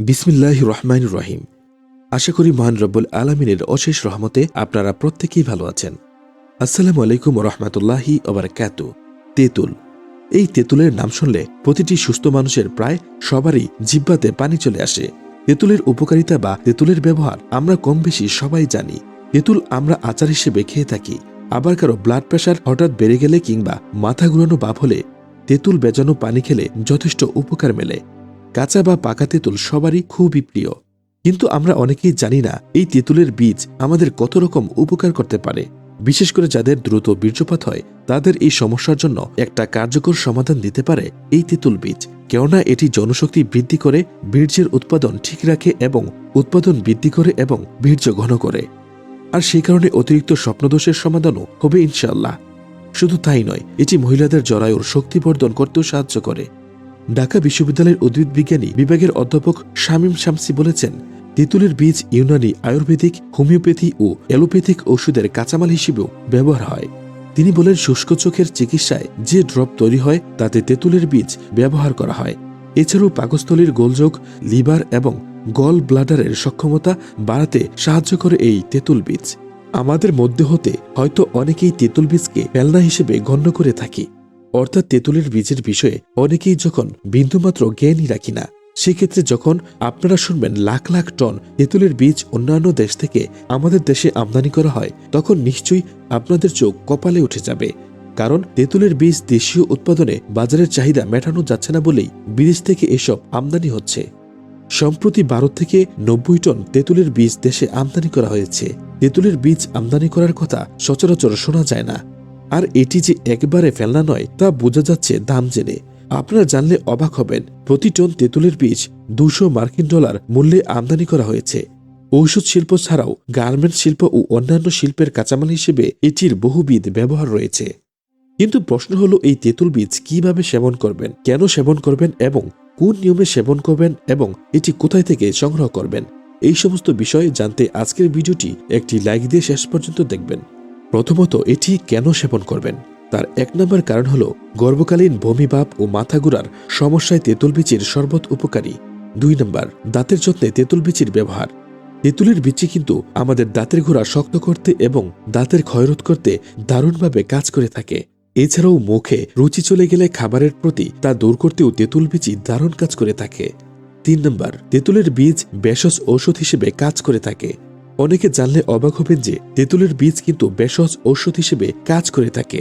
বিসমিল্লাহির রহমানির রহিম। আশা করি মহান রব্বুল আলামিনের অশেষ রহমতে আপনারা প্রত্যেকেই ভালো আছেন। আসসালামু আলাইকুম রহমতুল্লাহি ওয়া বারাকাতুহু। তেঁতুল। এই তেঁতুলের নাম শুনলে প্রতিটি সুস্থ মানুষের প্রায় সবারই জিহ্বাতে পানি চলে আসে। তেঁতুলের উপকারিতা বা তেঁতুলের ব্যবহার আমরা কম বেশি সবাই জানি। তেঁতুল আমরা আচার হিসেবে খেয়ে থাকি। আবার কারো ব্লাড প্রেশার হঠাৎ বেড়ে গেলে কিংবা মাথা ঘুরানো ভাব হলে তেঁতুল বেজানো পানি খেলে যথেষ্ট উপকার মেলে। কাঁচা বা পাকা তেঁতুল সবারই খুবই প্রিয়, কিন্তু আমরা অনেকেই জানি না এই তেঁতুলের বীজ আমাদের কত রকম উপকার করতে পারে। বিশেষ করে যাদের দ্রুত বীর্যপাত হয় তাদের এই সমস্যার জন্য একটা কার্যকর সমাধান দিতে পারে এই তেঁতুল বীজ। কেননা এটি জনশক্তি বৃদ্ধি করে, বীর্যের উৎপাদন ঠিক রাখে এবং উৎপাদন বৃদ্ধি করে এবং বীর্য ঘন করে। আর সেই কারণে অতিরিক্ত স্বপ্নদোষের সমাধানও হবে ইনশাআল্লাহ। শুধু তাই নয়, এটি মহিলাদের জরায়ুর শক্তিবর্ধন করতেও সাহায্য করে। ঢাকা বিশ্ববিদ্যালয়ের উদ্ভিদ বিজ্ঞানী বিভাগের অধ্যাপক শামীম শামসী বলেছেন, তেঁতুলের বীজ ইউনানি, আয়ুর্বেদিক, হোমিওপ্যাথি ও অ্যালোপ্যাথিক ওষুধের কাঁচামাল হিসেবেও ব্যবহার হয়। তিনি বলেন, শুষ্ক চোখের চিকিৎসায় যে ড্রপ তৈরি হয় তাতে তেঁতুলের বীজ ব্যবহার করা হয়। এছাড়াও পাকস্থলীর গোলযোগ, লিভার এবং গল ব্লাডারের সক্ষমতা বাড়াতে সাহায্য করে এই তেঁতুল বীজ। আমাদের মধ্যে হতে হয়তো অনেকেই তেঁতুল বীজকে ফেলনা হিসেবে গণ্য করে থাকি, অর্থাৎ তেঁতুলের বীজের বিষয়ে অনেকেই যখন বিন্দুমাত্র জ্ঞানই রাখি না। সেক্ষেত্রে যখন আপনারা শুনবেন লাখ লাখ টন তেঁতুলের বীজ অন্যান্য দেশ থেকে আমাদের দেশে আমদানি করা হয়, তখন নিশ্চয়ই আপনাদের চোখ কপালে উঠে যাবে। কারণ তেঁতুলের বীজ দেশীয় উৎপাদনে বাজারের চাহিদা মেটানো যাচ্ছে না বলেই বিদেশ থেকে এসব আমদানি হচ্ছে। সম্প্রতি 12 থেকে 90 টন তেঁতুলের বীজ দেশে আমদানি করা হয়েছে। তেঁতুলের বীজ আমদানি করার কথা সচরাচর শোনা যায় না। আর এটি যে একবারে ফেলনা নয় তা বোঝা যাচ্ছে দাম জেনে। আপনারা জানলে অবাক হবেন, প্রতি টন তেঁতুলের বীজ $200 মূল্যে আমদানি করা হয়েছে। ঔষধ শিল্প ছাড়াও গার্মেন্টস শিল্প ও অন্যান্য শিল্পের কাঁচামাল হিসেবে এটির বহুবিধ ব্যবহার রয়েছে। কিন্তু প্রশ্ন হলো, এই তেঁতুল বীজ কিভাবে সেবন করবেন, কেন সেবন করবেন এবং কোন নিয়মে সেবন করবেন এবং এটি কোথায় থেকে সংগ্রহ করবেন, এই সমস্ত বিষয় জানতে আজকের ভিডিওটি একটি লাইক দিয়ে শেষ পর্যন্ত দেখবেন। প্রথমত, এটি কেন সেবন করবেন তার 1 নম্বর কারণ হল গর্ভকালীন বমিভাব ও মাথা ঘুরার সমস্যায় তেঁতুল বীচির শরবত উপকারী। 2 নম্বর, দাঁতের যত্নে তেঁতুল বীচির ব্যবহার। তেঁতুলের বীচি কিন্তু আমাদের দাঁতের ঘোরা শক্ত করতে এবং দাঁতের ক্ষয়রোধ করতে দারুণভাবে কাজ করে থাকে। এছাড়াও মুখে রুচি চলে গেলে খাবারের প্রতি তা দূর করতেও তেঁতুল বীচি দারুণ কাজ করে থাকে। 3 নম্বর, তেঁতুলের বীজ ভেষজ ঔষধ হিসেবে কাজ করে থাকে। অনেকে জানলে অবাক হবেন যে তেঁতুলের বীজ কিন্তু ভেষজ ঔষধ হিসেবে কাজ করে থাকে।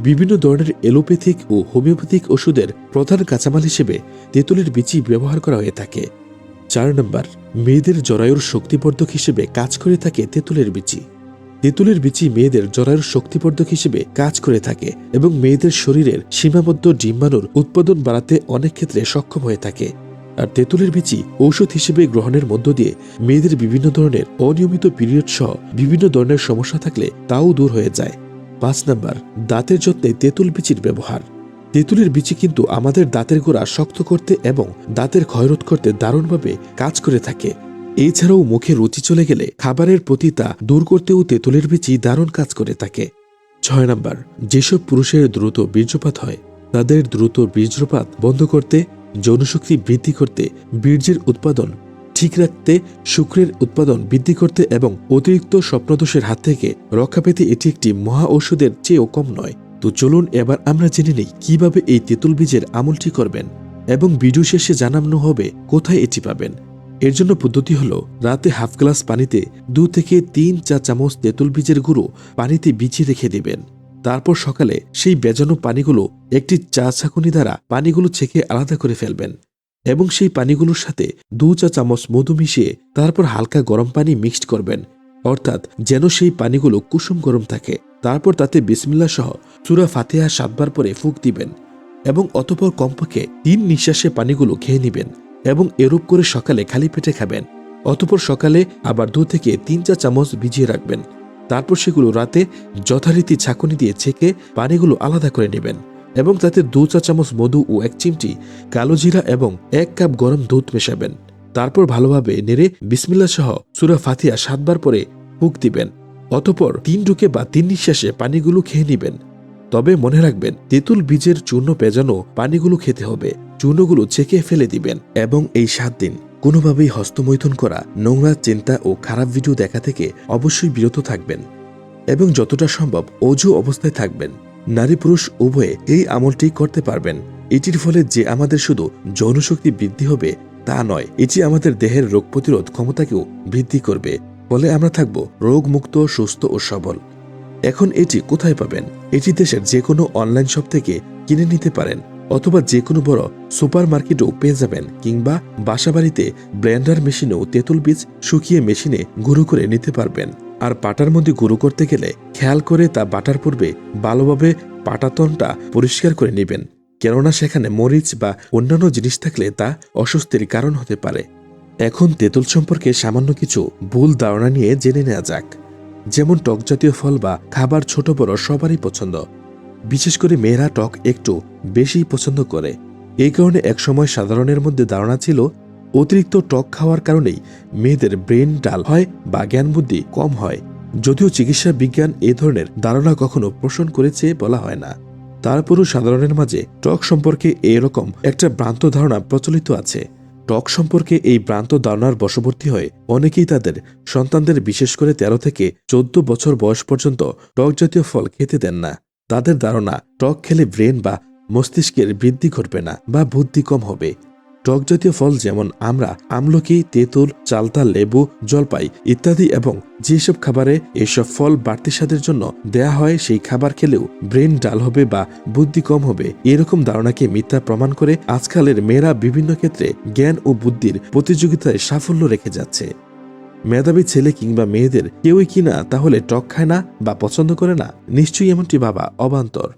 বিভিন্ন ধরনের এলোপ্যাথিক ও হোমিওপ্যাথিক ওষুধের প্রধান কাঁচামাল হিসেবে তেঁতুলের বীজই ব্যবহার করা হয়ে থাকে। 4 নম্বর, মেয়েদের জরায়ুর শক্তিবর্ধক হিসেবে কাজ করে থাকে তেঁতুলের বীজই। তেঁতুলের বীজি মেয়েদের জরায়ুর শক্তিবর্ধক হিসেবে কাজ করে থাকে এবং মেয়েদের শরীরের সীমাবদ্ধ ডিম্বাণুর উৎপাদন বাড়াতে অনেক ক্ষেত্রে সক্ষম হয়ে থাকে। আর তেঁতুলের বীজই ঔষধ হিসেবে গ্রহণের মধ্য দিয়ে মেয়েদের বিভিন্ন ধরনের অনিয়মিত পিরিয়ড সহ বিভিন্ন ধরনের সমস্যা থাকলে তাও দূর হয়ে যায়। 5 নম্বর, দাঁতের যত্নে তেঁতুল বীচির ব্যবহার। তেঁতুলের বীচি কিন্তু আমাদের দাঁতের গোড়া শক্ত করতে এবং দাঁতের ক্ষয়রোধ করতে দারুণভাবে কাজ করে থাকে। এছাড়াও মুখে রুচি চলে গেলে খাবারের প্রতি তা দূর করতেও তেঁতুলের বীচি দারুণ কাজ করে থাকে। 6 নম্বর, যেসব পুরুষের দ্রুত বীর্যপাত হয় তাদের দ্রুত বীর্যপাত বন্ধ করতে, যৌনশক্তি বৃদ্ধি করতে, বীর্যের উৎপাদন ঠিক রাখতে, শুক্রের উৎপাদন বৃদ্ধি করতে এবং অতিরিক্ত স্বপ্নদোষের হাত থেকে রক্ষা পেতে এটি একটি মহা ঔষধের চেয়েও কম নয়। তো চলুন এবার আমরা জেনে নেই কিভাবে এই তেঁতুল বীজের আমলটি করবেন এবং ভিডিও শেষে জানানো হবে কোথায় এটি পাবেন। এর জন্য পদ্ধতি হলো, রাতে হাফ গ্লাস পানিতে 2 থেকে 3 চা চামচ তেঁতুল বীজের গুঁড়ো পানিতে ভিজিয়ে রেখে দিবেন। তারপর সকালে সেই ভেজানো পানিগুলো একটি চা ছাঁকুনি দ্বারা পানিগুলো ছেঁকে আলাদা করে ফেলবেন এবং সেই পানিগুলোর সাথে 2 চা চামচ মধু মিশিয়ে তারপর হালকা গরম পানি মিক্সড করবেন, অর্থাৎ যেন সেই পানিগুলো কুসুম গরম থাকে। তারপর তাতে বিসমিল্লাহ সহ সূরা ফাতিহা 7 বার পরে ফুঁক দিবেন এবং অতঃপর কমপক্ষে 3 নিঃশ্বাসে পানিগুলো খেয়ে নেবেন এবং এরূপ করে সকালে খালি পেটে খাবেন। অতঃপর সকালে আবার 2 থেকে 3 চা চামচ ভিজিয়ে রাখবেন। তারপর সেগুলো রাতে যথারীতি ছাঁকুনি দিয়ে ছেঁকে পানিগুলো আলাদা করে নেবেন এবং তাতে 2 চা চামচ মধু ও 1 চিমটি কালো জিরা এবং 1 কাপ গরম দুধ মেশাবেন। তারপর ভালোভাবে নেড়ে বিসমিল্লাহ সহ সূরা ফাতিহা 7 বার পরে ফুঁক দিবেন। অতঃপর 3 ঢুকে বা 3 নিঃশ্বাসে পানিগুলো খেয়ে নেবেন। তবে মনে রাখবেন, তেঁতুল বীজের চূর্ণ পেঁচানো পানিগুলো খেতে হবে। চূর্ণগুলো ছেঁকে ফেলে দিবেন এবং এই 7 দিন কোনোভাবেই হস্তমৈথুন করা, নোংরা চিন্তা ও খারাপ ভিডিও দেখা থেকে অবশ্যই বিরত থাকবেন এবং যতটা সম্ভব অজু অবস্থায় থাকবেন। নারী পুরুষ উভয়ে এই আমলটি করতে পারবেন। এটির ফলে যে আমাদের শুধু যৌনশক্তি বৃদ্ধি হবে তা নয়, এটি আমাদের দেহের রোগ প্রতিরোধ ক্ষমতাকেও বৃদ্ধি করবে। ফলে আমরা থাকব রোগমুক্ত, সুস্থ ও সবল। এখন এটি কোথায় পাবেন? এটি দেশের যে কোনো অনলাইন শপ থেকে কিনে নিতে পারেন অথবা যে কোনো বড় সুপার মার্কেটেও পেয়ে যাবেন, কিংবা বাসাবাড়িতে ব্লেন্ডার মেশিনেও তেঁতুল বীজ শুকিয়ে মেশিনে গুঁড়ো করে নিতে পারবেন। আর পাটার মধ্যে গুঁড়ো করতে গেলে খেয়াল করে তা বাটার পূর্বে ভালোভাবে পাটাতনটা পরিষ্কার করে নেবেন, কেননা সেখানে মরিচ বা অন্যান্য জিনিস থাকলে তা অস্বস্তির কারণ হতে পারে। এখন তেঁতুল সম্পর্কে সামান্য কিছু ভুল ধারণা নিয়ে জেনে নেওয়া যাক। যেমন টক জাতীয় ফল বা খাবার ছোট বড় সবারই পছন্দ, বিশেষ করে মেয়েরা টক একটু বেশি পছন্দ করে। এই কারণে একসময় সাধারণের মধ্যে ধারণা ছিল অতিরিক্ত টক খাওয়ার কারণেই মেয়েদের ব্রেন ডাল হয় বা জ্ঞান বুদ্ধি কম হয়। যদিও চিকিৎসা বিজ্ঞান এ ধরনের ধারণা কখনো পোষণ করেছে বলা হয় না, তারপরও সাধারণের মাঝে টক সম্পর্কে এরকম একটা ভ্রান্ত ধারণা প্রচলিত আছে। টক সম্পর্কে এই ভ্রান্ত ধারণার বশবর্তী হয়ে অনেকেই তাদের সন্তানদের, বিশেষ করে 13 থেকে 14 বছর বয়স পর্যন্ত টক জাতীয় ফল খেতে দেন না। তাদের ধারণা টক খেলে ব্রেন বা মস্তিষ্কের বৃদ্ধি ঘটবে না বা বুদ্ধি কম হবে। টক জাতীয় ফল যেমন আমরা আমলকি, তেঁতুল, চালতা, লেবু, জলপাই ইত্যাদি এবং যেসব খাবারে এসব ফল বাড়তি স্বাদের জন্য দেয়া হয়, সেই খাবার খেলেও ব্রেন ডাল হবে বা বুদ্ধি কম হবে, এরকম ধারণাকে মিথ্যা প্রমাণ করে আজকালের মেয়েরা বিভিন্ন ক্ষেত্রে জ্ঞান ও বুদ্ধির প্রতিযোগিতায় সাফল্য রেখে যাচ্ছে। মেধাবী ছেলে কিংবা মেয়েদের কেউই কিনা তাহলে টক খায় না বা পছন্দ করে না? নিশ্চয়ই এমনটি ভাবা অবান্তর।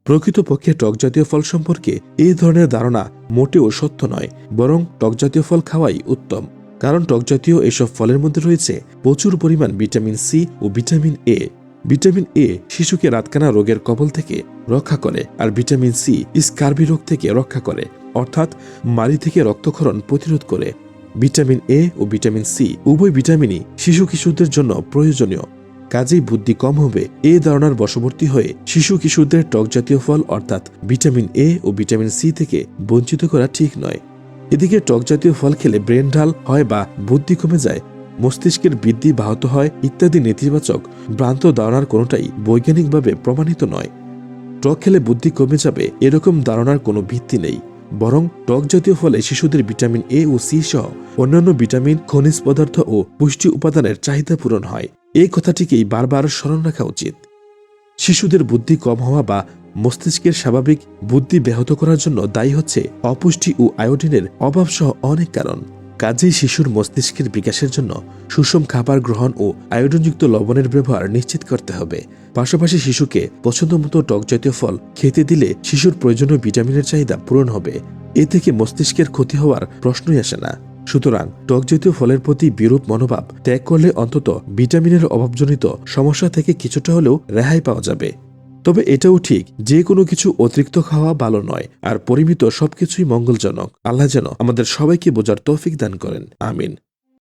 প্রকৃতপক্ষে টক জাতীয় ফল সম্পর্কে এই ধরনের ধারণা মোটেও সত্য নয়, বরং টক জাতীয় ফল খাওয়াই উত্তম। কারণ টক জাতীয় এসব ফলের মধ্যে রয়েছে প্রচুর পরিমাণ ভিটামিন সি ও ভিটামিন এ। ভিটামিন এ শিশুকে রাতকানা রোগের কবল থেকে রক্ষা করে, আর ভিটামিন সি স্কার্বি রোগ থেকে রক্ষা করে, অর্থাৎ মাড়ি থেকে রক্তক্ষরণ প্রতিরোধ করে। ভিটামিন এ ও ভিটামিন সি উভয় ভিটামিনই শিশু কিশোরদের জন্য প্রয়োজনীয়। কাজেই বুদ্ধি কম হবে এই ধারণার বশবর্তী হয়ে শিশু কিশোরদের টক জাতীয় ফল অর্থাৎ ভিটামিন এ ও ভিটামিন সি থেকে বঞ্চিত করা ঠিক নয়। এদিকে টক জাতীয় ফল খেলে ব্রেন ডাল হয় বা বুদ্ধি কমে যায়, মস্তিষ্কের বৃদ্ধি ব্যাহত হয় ইত্যাদি নেতিবাচক ভ্রান্ত ধারণার কোনোটাই বৈজ্ঞানিকভাবে প্রমাণিত নয়। টক খেলে বুদ্ধি কমে যাবে এরকম ধারণার কোনো ভিত্তি নেই, বরং টক জাতীয় ফলে শিশুদের ভিটামিন এ ও সি সহ অন্যান্য ভিটামিন, খনিজ পদার্থ ও পুষ্টি উপাদানের চাহিদা পূরণ হয়। এই কথাটিকেই বারবার স্মরণ রাখা উচিত। শিশুদের বুদ্ধি কম হওয়া বা মস্তিষ্কের স্বাভাবিক বুদ্ধি ব্যাহত করার জন্য দায়ী হচ্ছে অপুষ্টি ও আয়োডিনের অভাব সহ অনেক কারণ। কাজেই শিশুর মস্তিষ্কের বিকাশের জন্য সুষম খাবার গ্রহণ ও আয়োডিনযুক্ত লবণের ব্যবহার নিশ্চিত করতে হবে। পাশাপাশি শিশুকে পছন্দমতো টক জাতীয় ফল খেতে দিলে শিশুর প্রয়োজনীয় ভিটামিনের চাহিদা পূরণ হবে। এ থেকে মস্তিষ্কের ক্ষতি হওয়ার প্রশ্নই আসে না। সুতরাং টক জাতীয় ফলের প্রতি বিরূপ মনোভাব ত্যাগ করলে অন্তত ভিটামিনের অভাবজনিত সমস্যা থেকে কিছুটা হলেও রেহাই পাওয়া যাবে। তবে এটাও ঠিক, যে কোনো কিছু অতিরিক্ত খাওয়া ভালো নয়, আর পরিমিত সবকিছুই মঙ্গলজনক। আল্লাহ যেন আমাদের সবাইকে বোঝার তৌফিক দান করেন। আমিন।